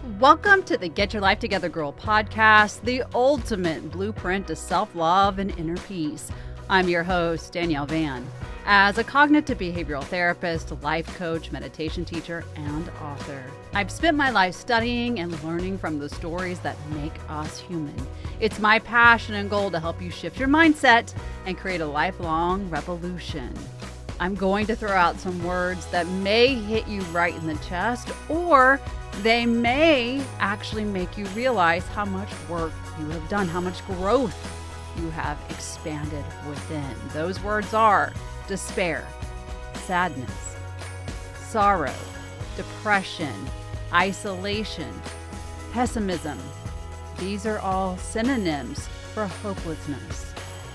Welcome to the Get Your Life Together Girl podcast, the ultimate blueprint to self-love and inner peace. I'm your host, Danielle Van. As a cognitive behavioral therapist, life coach, meditation teacher, and author, I've spent my life studying and learning from the stories that make us human. It's my passion and goal to help you shift your mindset and create a lifelong revolution. I'm going to throw out some words that may hit you right in the chest, or they may actually make you realize how much work you have done, how much growth you have expanded within. Those words are despair, sadness, sorrow, depression, isolation, pessimism. These are all synonyms for hopelessness.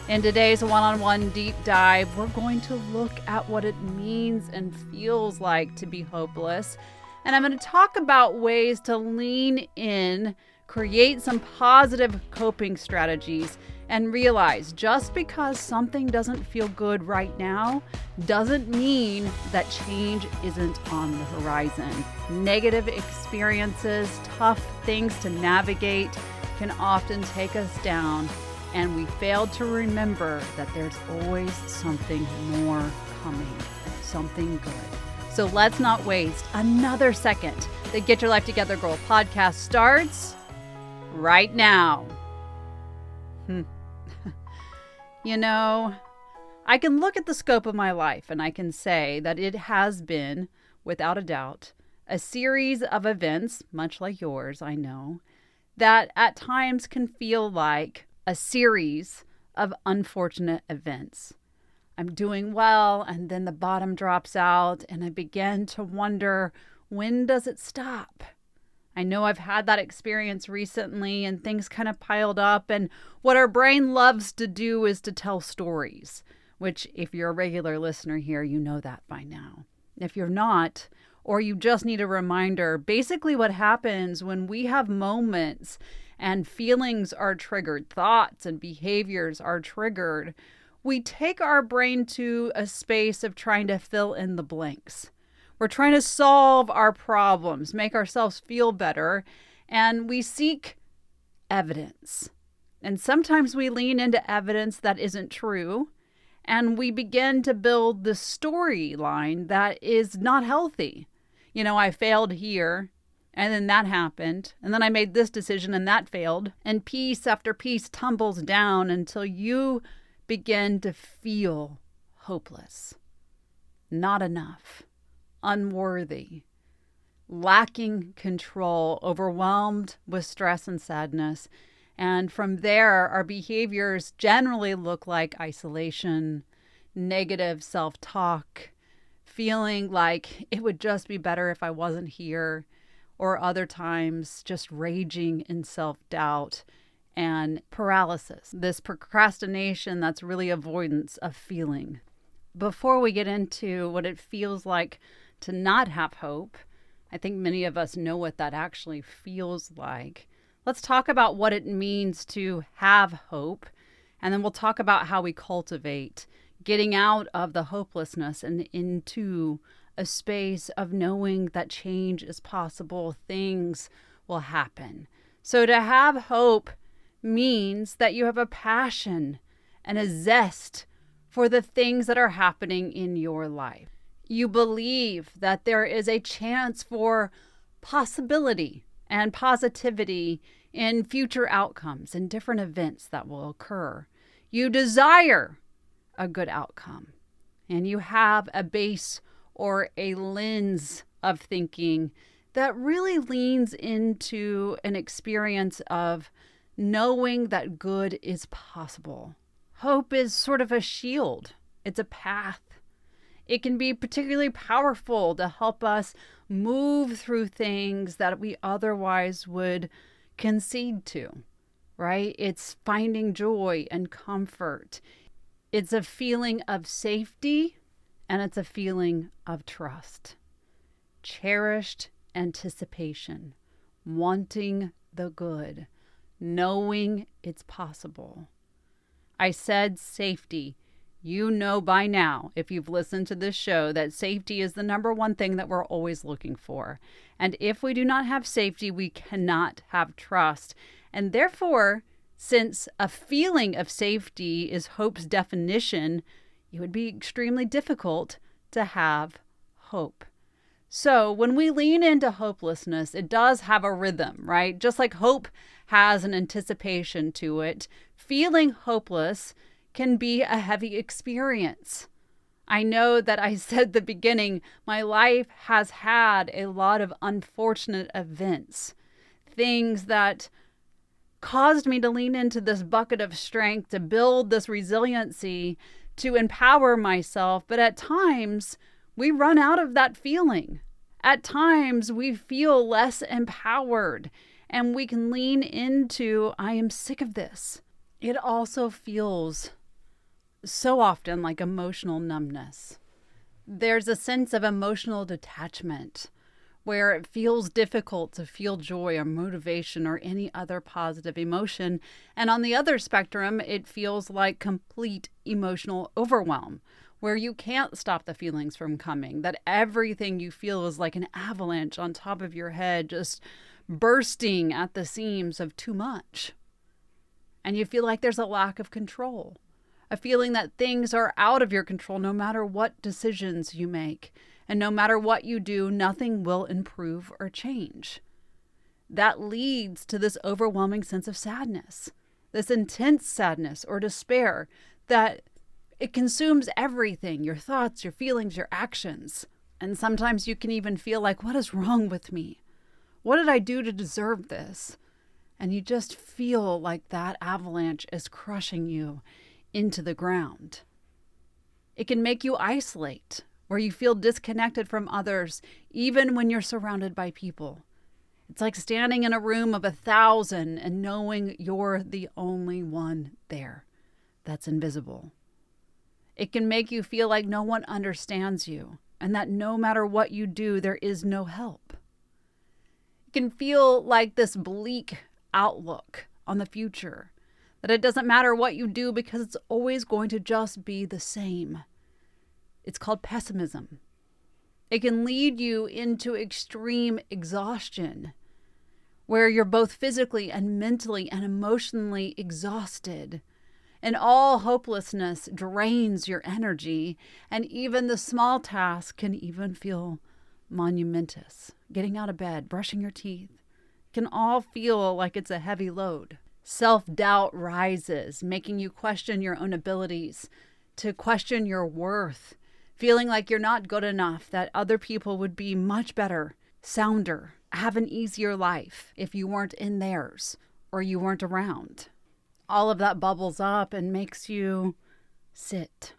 In today's one-on-one deep dive, we're going to look at what it means and feels like to be hopeless. And I'm going to talk about ways to lean in, create some positive coping strategies, and realize just because something doesn't feel good right now doesn't mean that change isn't on the horizon. Negative experiences, tough things to navigate can often take us down, and we fail to remember that there's always something more coming, something good. So let's not waste another second. The Get Your Life Together Girl podcast starts right now. You know, I can look at the scope of my life and I can say that it has been, without a doubt, a series of events, much like yours, I know, that at times can feel like a series of unfortunate events. I'm doing well, and then the bottom drops out, and I begin to wonder, when does it stop? I know I've had that experience recently, and things kind of piled up, and what our brain loves to do is to tell stories, which if you're a regular listener here, you know that by now. If you're not, or you just need a reminder, basically what happens when we have moments and feelings are triggered, thoughts and behaviors are triggered, we take our brain to a space of trying to fill in the blanks. We're trying to solve our problems, make ourselves feel better, and we seek evidence. And sometimes we lean into evidence that isn't true, and we begin to build the storyline that is not healthy. You know, I failed here, and then that happened, and then I made this decision and that failed, and piece after piece tumbles down until you begin to feel hopeless, not enough, unworthy, lacking control, overwhelmed with stress and sadness. And from there, our behaviors generally look like isolation, negative self-talk, feeling like it would just be better if I wasn't here, or other times just raging in self-doubt and paralysis. This procrastination that's really avoidance of feeling. Before we get into what it feels like to not have hope, I think many of us know what that actually feels like. Let's talk about what it means to have hope, and then we'll talk about how we cultivate getting out of the hopelessness and into a space of knowing that change is possible, things will happen. So to have hope means that you have a passion and a zest for the things that are happening in your life. You believe that there is a chance for possibility and positivity in future outcomes and different events that will occur. You desire a good outcome, and you have a base or a lens of thinking that really leans into an experience of knowing that good is possible. Hope is sort of a shield. It's a path. It can be particularly powerful to help us move through things that we otherwise would concede to, right? It's finding joy and comfort. It's a feeling of safety, and it's a feeling of trust. Cherished anticipation, wanting the good, knowing it's possible. I said safety You know by now, if you've listened to this show, that safety is the number one thing that we're always looking for. And if we do not have safety, we cannot have trust. And therefore, since a feeling of safety is hope's definition, it would be extremely difficult to have hope. So when we lean into hopelessness, it does have a rhythm, right? Just like hope has an anticipation to it, feeling hopeless can be a heavy experience. I know that I said at the beginning, my life has had a lot of unfortunate events, things that caused me to lean into this bucket of strength, to build this resiliency, to empower myself. But at times, we run out of that feeling. At times, we feel less empowered, and we can lean into, I am sick of this. It also feels so often like emotional numbness. There's a sense of emotional detachment where it feels difficult to feel joy or motivation or any other positive emotion. And on the other spectrum, it feels like complete emotional overwhelm, where you can't stop the feelings from coming, that everything you feel is like an avalanche on top of your head, just bursting at the seams of too much. And you feel like there's a lack of control, a feeling that things are out of your control no matter what decisions you make. And no matter what you do, nothing will improve or change. That leads to this overwhelming sense of sadness, this intense sadness or despair that it consumes everything, your thoughts, your feelings, your actions. And sometimes you can even feel like, what is wrong with me? What did I do to deserve this? And you just feel like that avalanche is crushing you into the ground. It can make you isolate, where you feel disconnected from others, even when you're surrounded by people. It's like standing in a room of 1,000 and knowing you're the only one there that's invisible. It can make you feel like no one understands you and that no matter what you do, there is no help. It can feel like this bleak outlook on the future, that it doesn't matter what you do because it's always going to just be the same. It's called pessimism. It can lead you into extreme exhaustion, where you're both physically and mentally and emotionally exhausted. And all hopelessness drains your energy, and even the small tasks can even feel monumentous. Getting out of bed, brushing your teeth, can all feel like it's a heavy load. Self-doubt rises, making you question your own abilities, to question your worth, feeling like you're not good enough, that other people would be much better, sounder, have an easier life if you weren't in theirs or you weren't around. All of that bubbles up and makes you sit,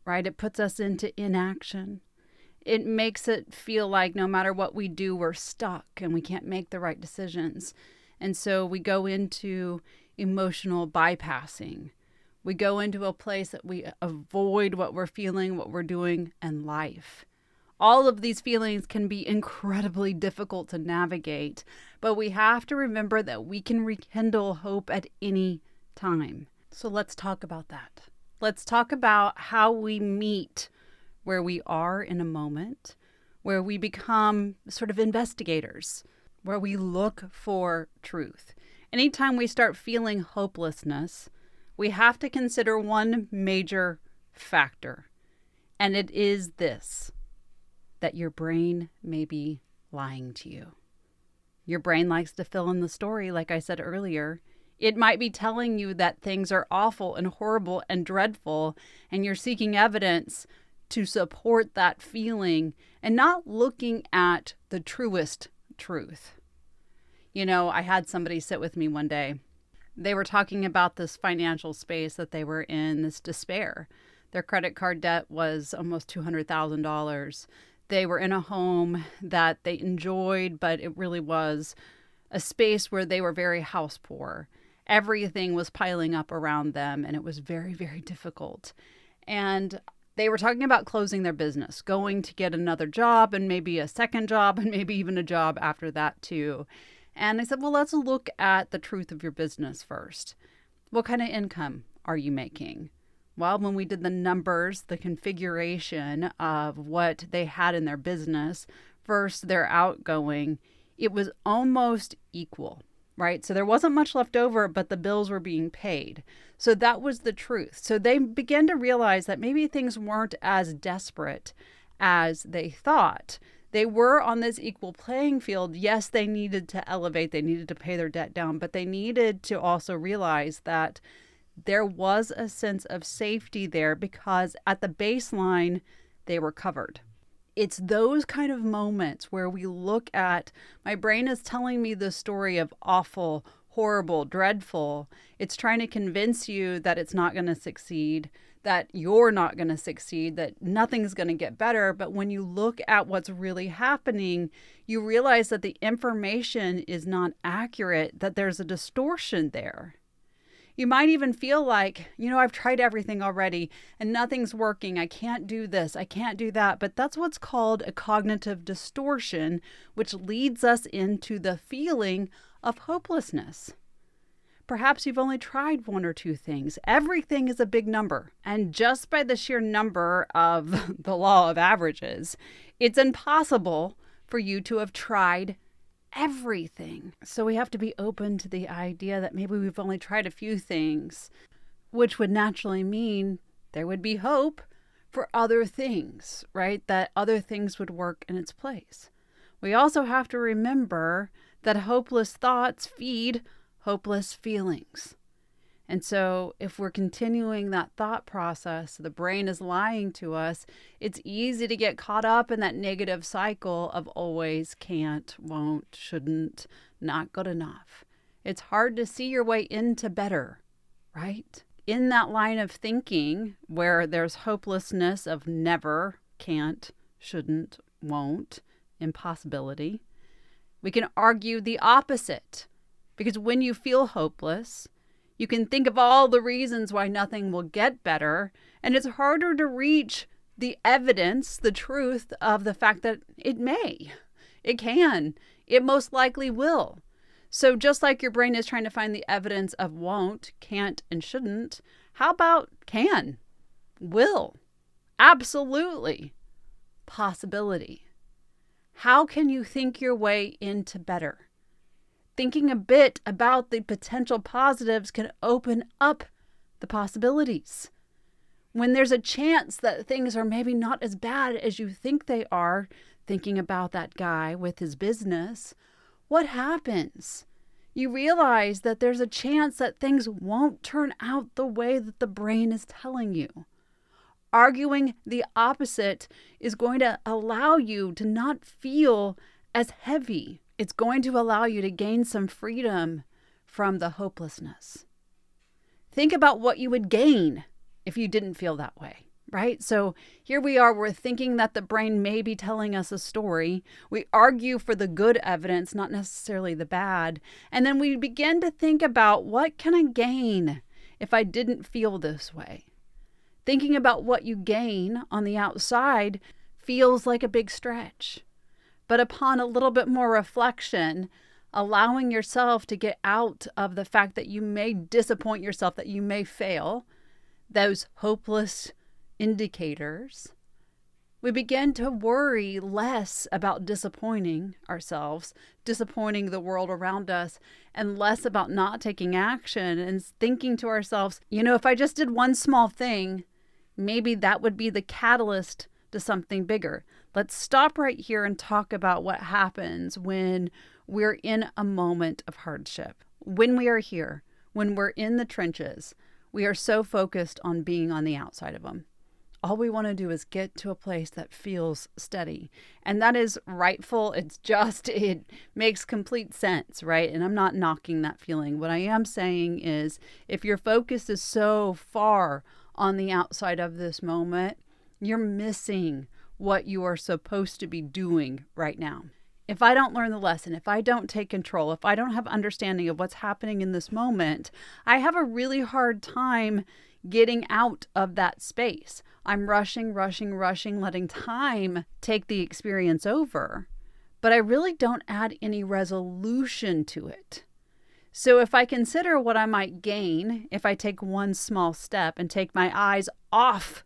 right? It puts us into inaction. It makes it feel like no matter what we do, we're stuck and we can't make the right decisions. And so we go into emotional bypassing. We go into a place that we avoid what we're feeling, what we're doing, and life. All of these feelings can be incredibly difficult to navigate, but we have to remember that we can rekindle hope at any time. So let's talk about that. Let's talk about how we meet where we are in a moment, where we become sort of investigators, where we look for truth. Anytime we start feeling hopelessness, we have to consider one major factor, and it is this, that your brain may be lying to you. Your brain likes to fill in the story, like I said earlier. It might be telling you that things are awful and horrible and dreadful, and you're seeking evidence to support that feeling and not looking at the truest truth. You know, I had somebody sit with me one day. They were talking about this financial space that they were in, this despair. Their credit card debt was almost $200,000. They were in a home that they enjoyed, but it really was a space where they were very house poor. Everything was piling up around them, and it was very, very difficult. And they were talking about closing their business, going to get another job and maybe a second job and maybe even a job after that too. And I said, well, let's look at the truth of your business first. What kind of income are you making? Well, when we did the numbers, the configuration of what they had in their business versus their outgoing, it was almost equal, right? So there wasn't much left over, but the bills were being paid. So that was the truth. So they began to realize that maybe things weren't as desperate as they thought. They were on this equal playing field. Yes, they needed to elevate, they needed to pay their debt down, but they needed to also realize that there was a sense of safety there because at the baseline, they were covered. It's those kind of moments where we look at, my brain is telling me the story of awful, horrible, dreadful. It's trying to convince you that it's not going to succeed, that you're not going to succeed, that nothing's going to get better. But when you look at what's really happening, you realize that the information is not accurate, that there's a distortion there. You might even feel like, I've tried everything already and nothing's working. I can't do this. I can't do that. But that's what's called a cognitive distortion, which leads us into the feeling of hopelessness. Perhaps you've only tried one or two things. Everything is a big number. And just by the sheer number of the law of averages, it's impossible for you to have tried everything. So we have to be open to the idea that maybe we've only tried a few things, which would naturally mean there would be hope for other things, right? That other things would work in its place. We also have to remember that hopeless thoughts feed hopeless feelings. And so if we're continuing that thought process, the brain is lying to us, it's easy to get caught up in that negative cycle of always, can't, won't, shouldn't, not good enough. It's hard to see your way into better, right? In that line of thinking where there's hopelessness of never, can't, shouldn't, won't, impossibility, we can argue the opposite. Because when you feel hopeless, you can think of all the reasons why nothing will get better, and it's harder to reach the evidence, the truth of the fact that it may, it can, it most likely will. So just like your brain is trying to find the evidence of won't, can't, and shouldn't, how about can, will, absolutely, possibility? How can you think your way into better? Thinking a bit about the potential positives can open up the possibilities. When there's a chance that things are maybe not as bad as you think they are, thinking about that guy with his business, what happens? You realize that there's a chance that things won't turn out the way that the brain is telling you. Arguing the opposite is going to allow you to not feel as heavy. It's going to allow you to gain some freedom from the hopelessness. Think about what you would gain if you didn't feel that way, right? So here we are, we're thinking that the brain may be telling us a story. We argue for the good evidence, not necessarily the bad. And then we begin to think about, what can I gain if I didn't feel this way? Thinking about what you gain on the outside feels like a big stretch. But upon a little bit more reflection, allowing yourself to get out of the fact that you may disappoint yourself, that you may fail, those hopeless indicators, we begin to worry less about disappointing ourselves, disappointing the world around us, and less about not taking action and thinking to ourselves, if I just did one small thing, maybe that would be the catalyst to something bigger. Let's stop right here and talk about what happens when we're in a moment of hardship. When we are here, when we're in the trenches, we are so focused on being on the outside of them. All we want to do is get to a place that feels steady. And that is rightful. It makes complete sense, right? And I'm not knocking that feeling. What I am saying is, if your focus is so far on the outside of this moment, you're missing what you are supposed to be doing right now. If I don't learn the lesson, if I don't take control, if I don't have understanding of what's happening in this moment, I have a really hard time getting out of that space. I'm rushing, letting time take the experience over, but I really don't add any resolution to it. So if I consider what I might gain if I take one small step and take my eyes off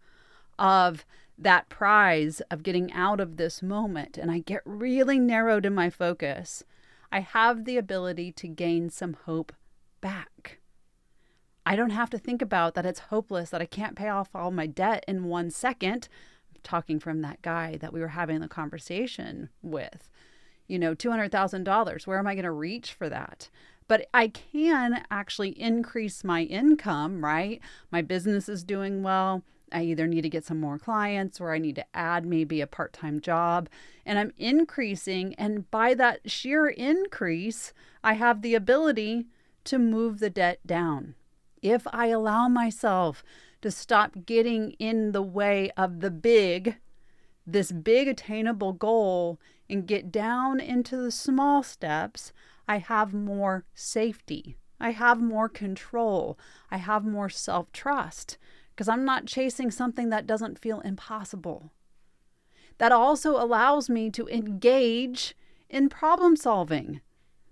of that prize of getting out of this moment, and I get really narrowed in my focus, I have the ability to gain some hope back. I don't have to think about that it's hopeless, that I can't pay off all my debt in 1 second. I'm talking from that guy that we were having the conversation with. $200,000. Where am I going to reach for that? But I can actually increase my income, right? My business is doing well. I either need to get some more clients or I need to add maybe a part-time job. And I'm increasing. And by that sheer increase, I have the ability to move the debt down. If I allow myself to stop getting in the way of this big attainable goal and get down into the small steps, I have more safety. I have more control. I have more self-trust because I'm not chasing something that doesn't feel impossible. That also allows me to engage in problem solving.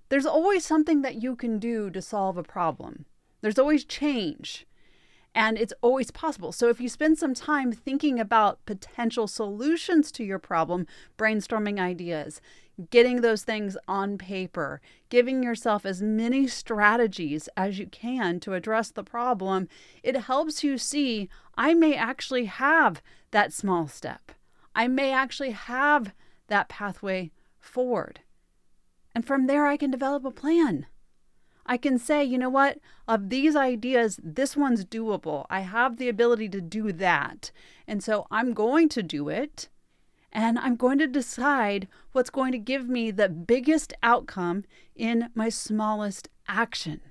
There's always something that you can do to solve a problem. There's always change. And it's always possible. So if you spend some time thinking about potential solutions to your problem, brainstorming ideas, getting those things on paper, giving yourself as many strategies as you can to address the problem, it helps you see, I may actually have that small step. I may actually have that pathway forward. And from there, I can develop a plan. I can say, you know what, of these ideas, this one's doable. I have the ability to do that. And so I'm going to do it. And I'm going to decide what's going to give me the biggest outcome in my smallest action.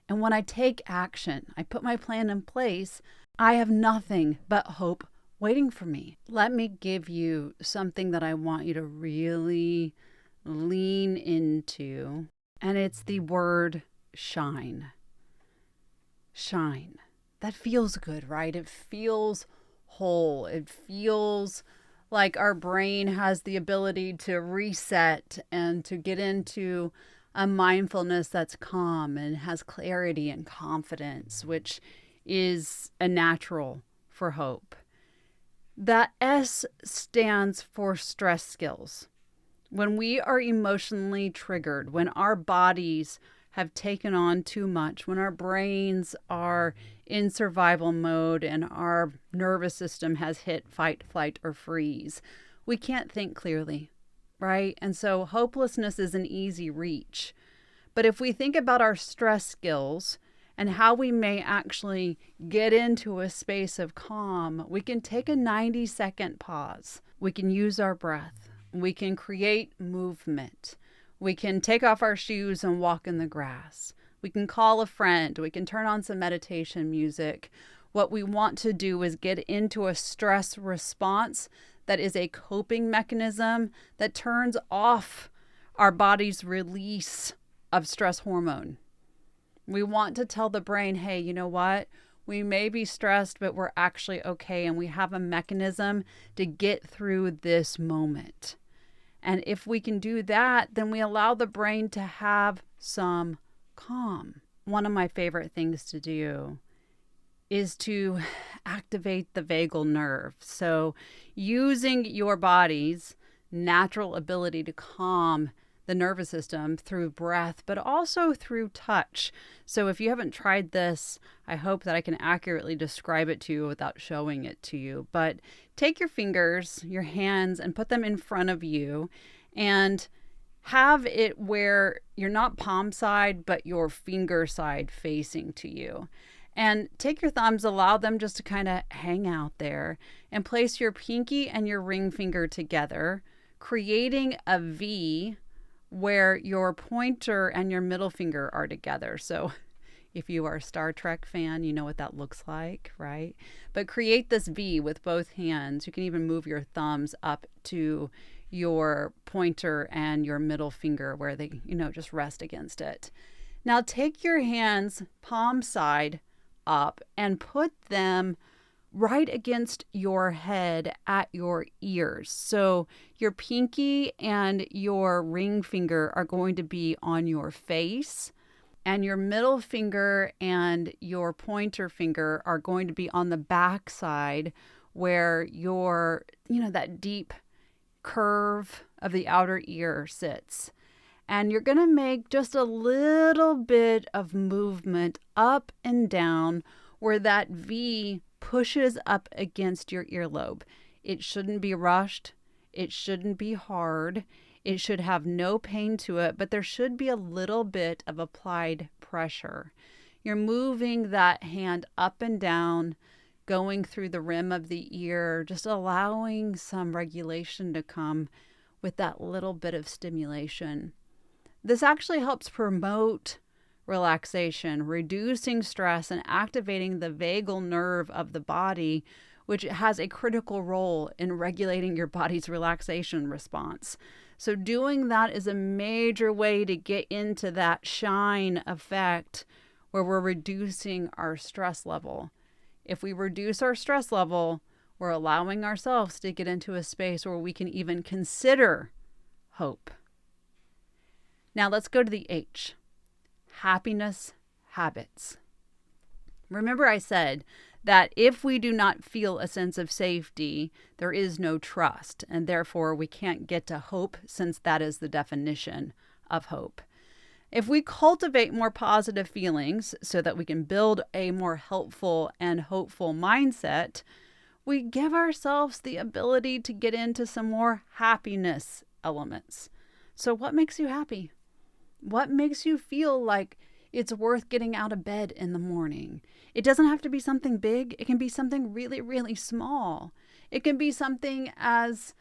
And when I take action, I put my plan in place, I have nothing but hope waiting for me. Let me give you something that I want you to really lean into. And it's the word shine. Shine. That feels good, right? It feels whole. It feels like our brain has the ability to reset and to get into a mindfulness that's calm and has clarity and confidence, which is a natural for hope. That S stands for stress skills. When we are emotionally triggered, when our bodies have taken on too much, when our brains are in survival mode and our nervous system has hit fight, flight, or freeze, we can't think clearly, right? And so hopelessness is an easy reach. But if we think about our stress skills and how we may actually get into a space of calm, we can take a 90-second pause. We can use our breath. We can create movement. We can take off our shoes and walk in the grass. We can call a friend. We can turn on some meditation music. What we want to do is get into a stress response that is a coping mechanism that turns off our body's release of stress hormone. We want to tell the brain, hey, you know what? We may be stressed, but we're actually okay. And we have a mechanism to get through this moment. And if we can do that, then we allow the brain to have some calm. One of my favorite things to do is to activate the vagal nerve. So using your body's natural ability to calm the nervous system through breath, but also through touch. So if you haven't tried this, I hope that I can accurately describe it to you without showing it to you. But take your fingers, your hands, and put them in front of you and have it where you're not palm side, but your finger side facing to you. And take your thumbs, allow them just to kind of hang out there, and place your pinky and your ring finger together, creating a V where your pointer and your middle finger are together. So if you are a Star Trek fan, you know what that looks like, right? But create this V with both hands. You can even move your thumbs up to your pointer and your middle finger where they, just rest against it. Now take your hands palm side up and put them right against your head at your ears. So your pinky and your ring finger are going to be on your face. And your middle finger and your pointer finger are going to be on the back side where your, that deep curve of the outer ear sits. And you're going to make just a little bit of movement up and down where that V pushes up against your earlobe. It shouldn't be rushed. It shouldn't be hard. It should have no pain to it, but there should be a little bit of applied pressure. You're moving that hand up and down, going through the rim of the ear, just allowing some regulation to come with that little bit of stimulation. This actually helps promote relaxation, reducing stress, and activating the vagal nerve of the body, which has a critical role in regulating your body's relaxation response. So doing that is a major way to get into that shine effect where we're reducing our stress level. If we reduce our stress level, we're allowing ourselves to get into a space where we can even consider hope. Now let's go to the H. Happiness habits. Remember I said that if we do not feel a sense of safety, there is no trust, and therefore we can't get to hope, since that is the definition of hope. If we cultivate more positive feelings so that we can build a more helpful and hopeful mindset, we give ourselves the ability to get into some more happiness elements. So what makes you happy? What makes you feel like it's worth getting out of bed in the morning? It doesn't have to be something big. It can be something really, really small. It can be something as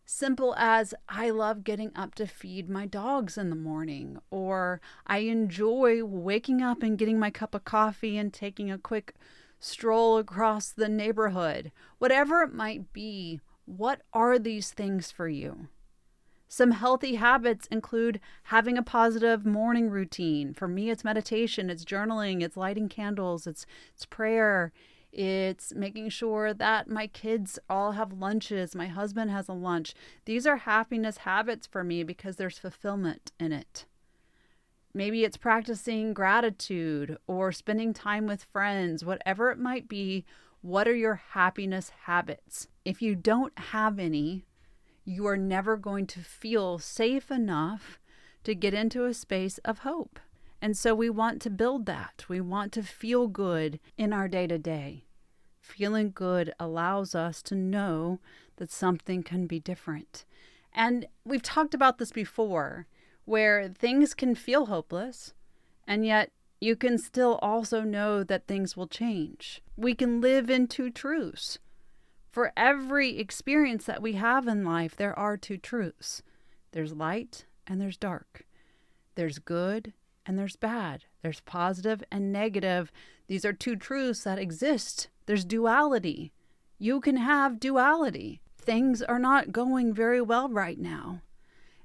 simple as, I love getting up to feed my dogs in the morning, or I enjoy waking up and getting my cup of coffee and taking a quick stroll across the neighborhood. Whatever it might be, what are these things for you? Some healthy habits include having a positive morning routine. For me, it's meditation, it's journaling, it's lighting candles, it's prayer, it's making sure that my kids all have lunches, my husband has a lunch. These are happiness habits for me because there's fulfillment in it. Maybe it's practicing gratitude or spending time with friends, whatever it might be. What are your happiness habits? If you don't have any, you are never going to feel safe enough to get into a space of hope. And so we want to build that. We want to feel good in our day-to-day. Feeling good allows us to know that something can be different. And we've talked about this before, where things can feel hopeless, and yet you can still also know that things will change. We can live in two truths. For every experience that we have in life, there are two truths. There's light and there's dark. There's good and there's bad. There's positive and negative. These are two truths that exist. There's duality. You can have duality. Things are not going very well right now.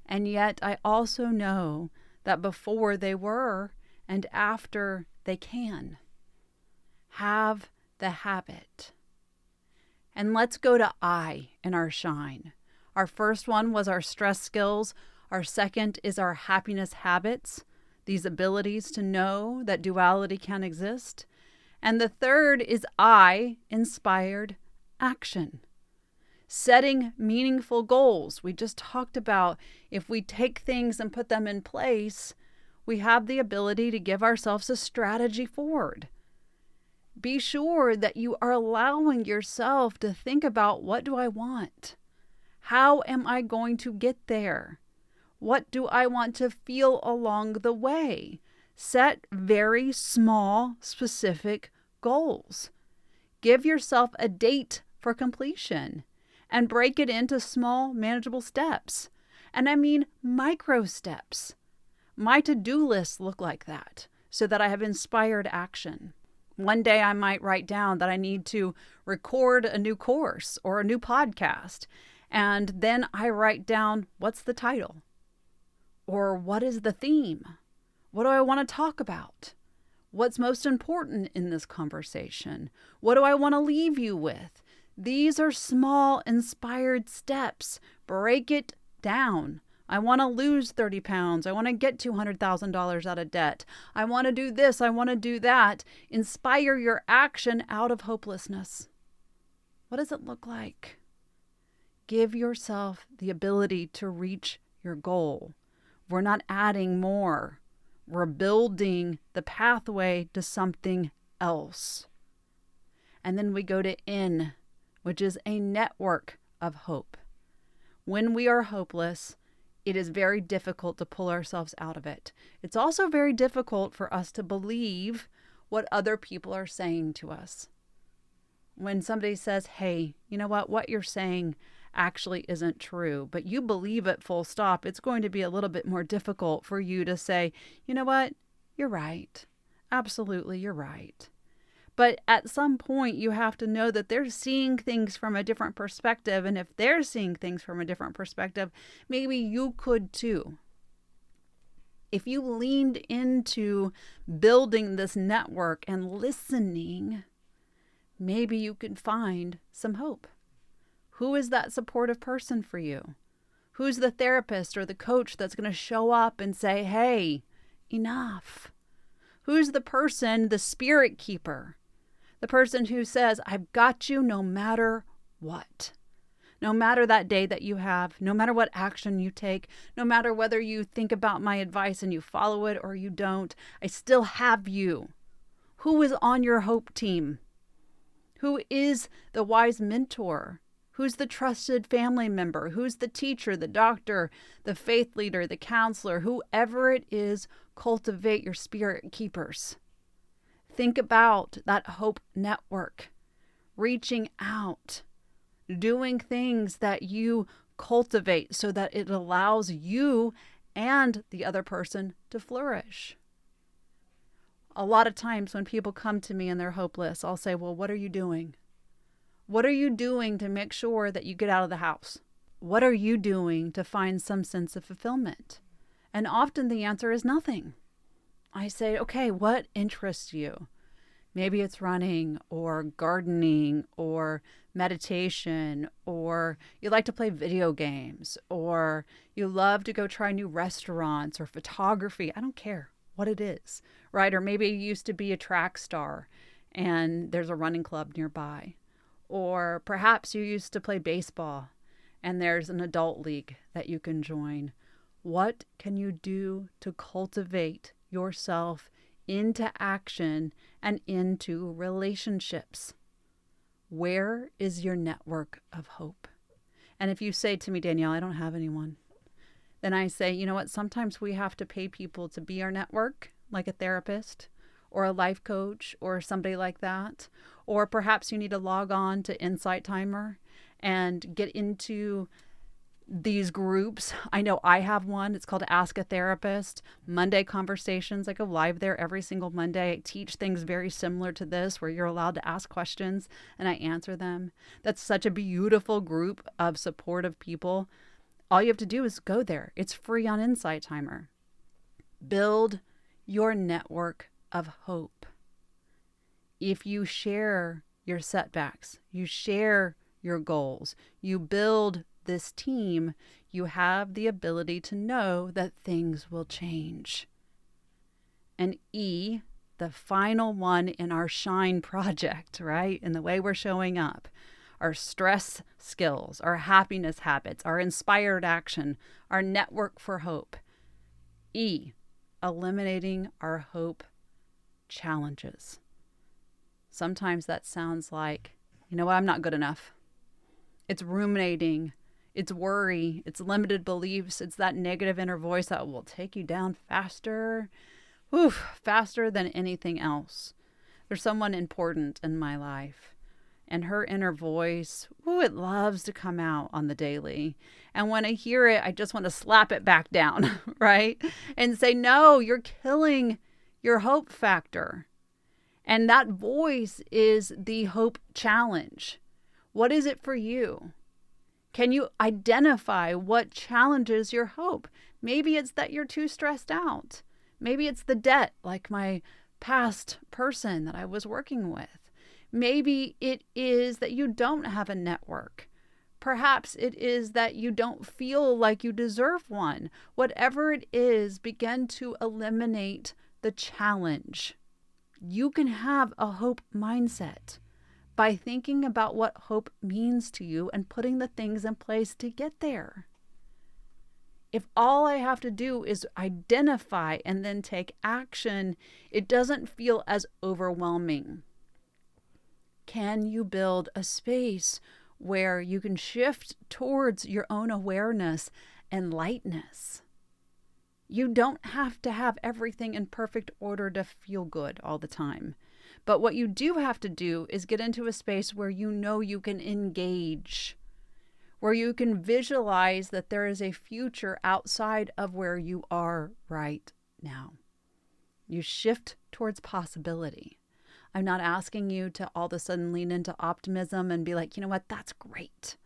And yet I also know that before they were and after they can. Have the habit. And let's go to I in our shine. Our first one was our stress skills. Our second is our happiness habits, these abilities to know that duality can exist. And the third is I, inspired action. Setting meaningful goals. We just talked about if we take things and put them in place, we have the ability to give ourselves a strategy forward. Be sure that you are allowing yourself to think about, what do I want? How am I going to get there? What do I want to feel along the way? Set very small, specific goals. Give yourself a date for completion and break it into small, manageable steps. And I mean micro steps. My to-do lists look like that, so that I have inspired action. One day I might write down that I need to record a new course or a new podcast. And then I write down, what's the title? Or what is the theme? What do I want to talk about? What's most important in this conversation? What do I want to leave you with? These are small, inspired steps. Break it down. I want to lose 30 pounds. I want to get $200,000 out of debt. I want to do this. I want to do that. Inspire your action out of hopelessness. What does it look like? Give yourself the ability to reach your goal. We're not adding more. We're building the pathway to something else. And then we go to N, which is a network of hope. When we are hopeless, it is very difficult to pull ourselves out of it. It's also very difficult for us to believe what other people are saying to us. When somebody says, hey, you know what you're saying actually isn't true, but you believe it full stop, it's going to be a little bit more difficult for you to say, you know what, you're right. Absolutely, you're right. But at some point, you have to know that they're seeing things from a different perspective. And if they're seeing things from a different perspective, maybe you could too. If you leaned into building this network and listening, maybe you can find some hope. Who is that supportive person for you? Who's the therapist or the coach that's going to show up and say, hey, enough? Who's the person, the spirit keeper? The person who says, I've got you no matter what. No matter that day that you have, no matter what action you take, no matter whether you think about my advice and you follow it or you don't, I still have you. Who is on your hope team? Who is the wise mentor? Who's the trusted family member? Who's the teacher, the doctor, the faith leader, the counselor? Whoever it is, cultivate your spirit keepers. Think about that hope network, reaching out, doing things that you cultivate so that it allows you and the other person to flourish. A lot of times when people come to me and they're hopeless, I'll say, well, what are you doing? What are you doing to make sure that you get out of the house? What are you doing to find some sense of fulfillment? And often the answer is nothing. I say, okay, what interests you? Maybe it's running or gardening or meditation, or you like to play video games, or you love to go try new restaurants or photography. I don't care what it is, right? Or maybe you used to be a track star and there's a running club nearby. Or perhaps you used to play baseball and there's an adult league that you can join. What can you do to cultivate yourself into action and into relationships? Where is your network of hope? And if you say to me, Danielle, I don't have anyone, then I say, you know what? Sometimes we have to pay people to be our network, like a therapist or a life coach or somebody like that. Or perhaps you need to log on to Insight Timer and get into these groups. I know I have one. It's called Ask a Therapist. Monday Conversations. I go live there every single Monday. I teach things very similar to this, where you're allowed to ask questions and I answer them. That's such a beautiful group of supportive people. All you have to do is go there. It's free on Insight Timer. Build your network of hope. If you share your setbacks, you share your goals, you build this team, you have the ability to know that things will change. And E, the final one in our shine project, right? In the way we're showing up, our stress skills, our happiness habits, our inspired action, our network for hope. E, eliminating our hope challenges. Sometimes that sounds like, you know what, I'm not good enough. It's ruminating, it's worry, it's limited beliefs, it's that negative inner voice that will take you down faster, faster than anything else. There's someone important in my life, and her inner voice, it loves to come out on the daily. And when I hear it, I just want to slap it back down, right? And say, no, you're killing your hope factor. And that voice is the hope challenge. What is it for you? Can you identify what challenges your hope? Maybe it's that you're too stressed out. Maybe it's the debt, like my past person that I was working with. Maybe it is that you don't have a network. Perhaps it is that you don't feel like you deserve one. Whatever it is, begin to eliminate the challenge. You can have a hope mindset by thinking about what hope means to you and putting the things in place to get there. If all I have to do is identify and then take action, it doesn't feel as overwhelming. Can you build a space where you can shift towards your own awareness and lightness? You don't have to have everything in perfect order to feel good all the time. But what you do have to do is get into a space where you know you can engage, where you can visualize that there is a future outside of where you are right now. You shift towards possibility. I'm not asking you to all of a sudden lean into optimism and be like, you know what, that's great.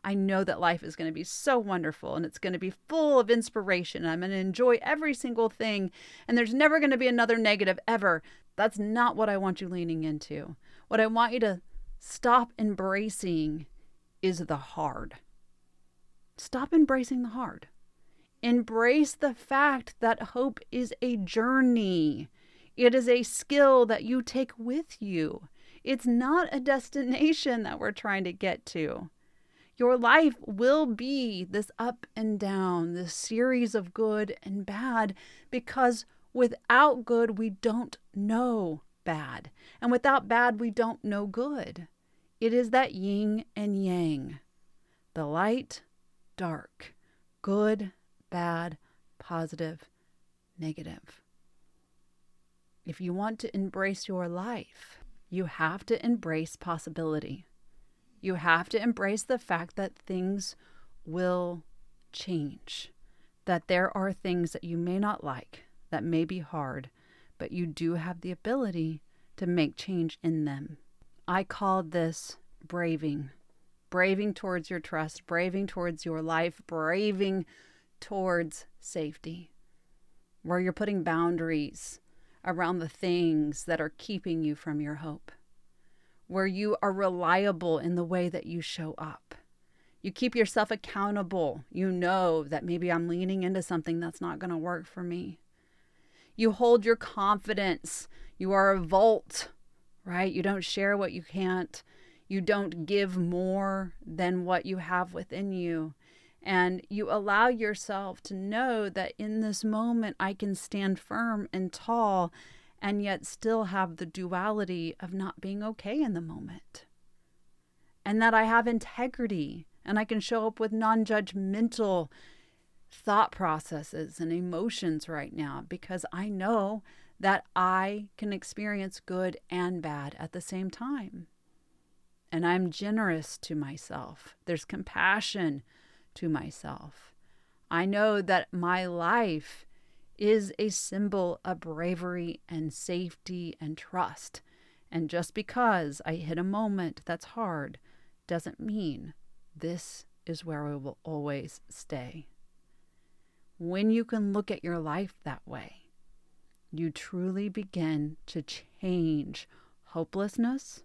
I know that life is going to be so wonderful and it's going to be full of inspiration. I'm going to enjoy every single thing and there's never going to be another negative ever. That's not what I want you leaning into. What I want you to stop embracing is the hard. Stop embracing the hard. Embrace the fact that hope is a journey. It is a skill that you take with you. It's not a destination that we're trying to get to. Your life will be this up and down, this series of good and bad, because without good, we don't know bad. And without bad, we don't know good. It is that yin and yang. The light, dark, good, bad, positive, negative. If you want to embrace your life, you have to embrace possibility. You have to embrace the fact that things will change, that there are things that you may not like, that may be hard, but you do have the ability to make change in them. I called this braving. Braving towards your trust, braving towards your life, braving towards safety, where you're putting boundaries around the things that are keeping you from your hope, where you are reliable in the way that you show up. You keep yourself accountable. You know that maybe I'm leaning into something that's not going to work for me. You hold your confidence. You are a vault, right? You don't share what you can't. You don't give more than what you have within you. And you allow yourself to know that in this moment, I can stand firm and tall and yet still have the duality of not being okay in the moment. And that I have integrity and I can show up with non-judgmental thought processes and emotions right now because I know that I can experience good and bad at the same time. And I'm generous to myself. There's compassion to myself. I know that my life is a symbol of bravery and safety and trust. And just because I hit a moment that's hard doesn't mean this is where I will always stay. When you can look at your life that way, you truly begin to change hopelessness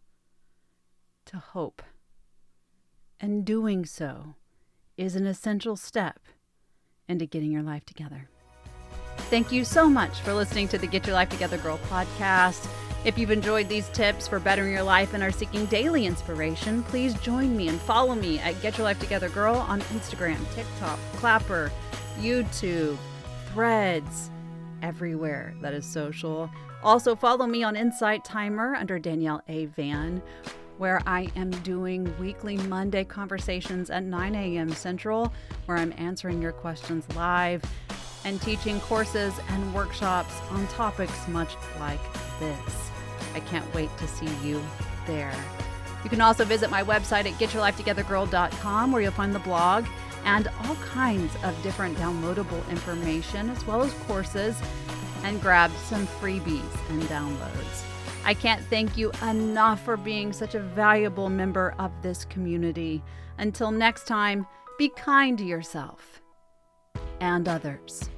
to hope. And doing so is an essential step into getting your life together. Thank you so much for listening to the Get Your Life Together Girl podcast. If you've enjoyed these tips for bettering your life and are seeking daily inspiration, please join me and follow me at Get Your Life Together Girl on Instagram, TikTok, Clapper, YouTube, Threads, everywhere that is social. Also follow me on Insight Timer under Danielle A. Van, where I am doing weekly Monday conversations at 9 a.m. Central, where I'm answering your questions live and teaching courses and workshops on topics much like this. I can't wait to see you there. You can also visit my website at getyourlifetogethergirl.com, where you'll find the blog and all kinds of different downloadable information, as well as courses, and grab some freebies and downloads. I can't thank you enough for being such a valuable member of this community. Until next time, be kind to yourself and others.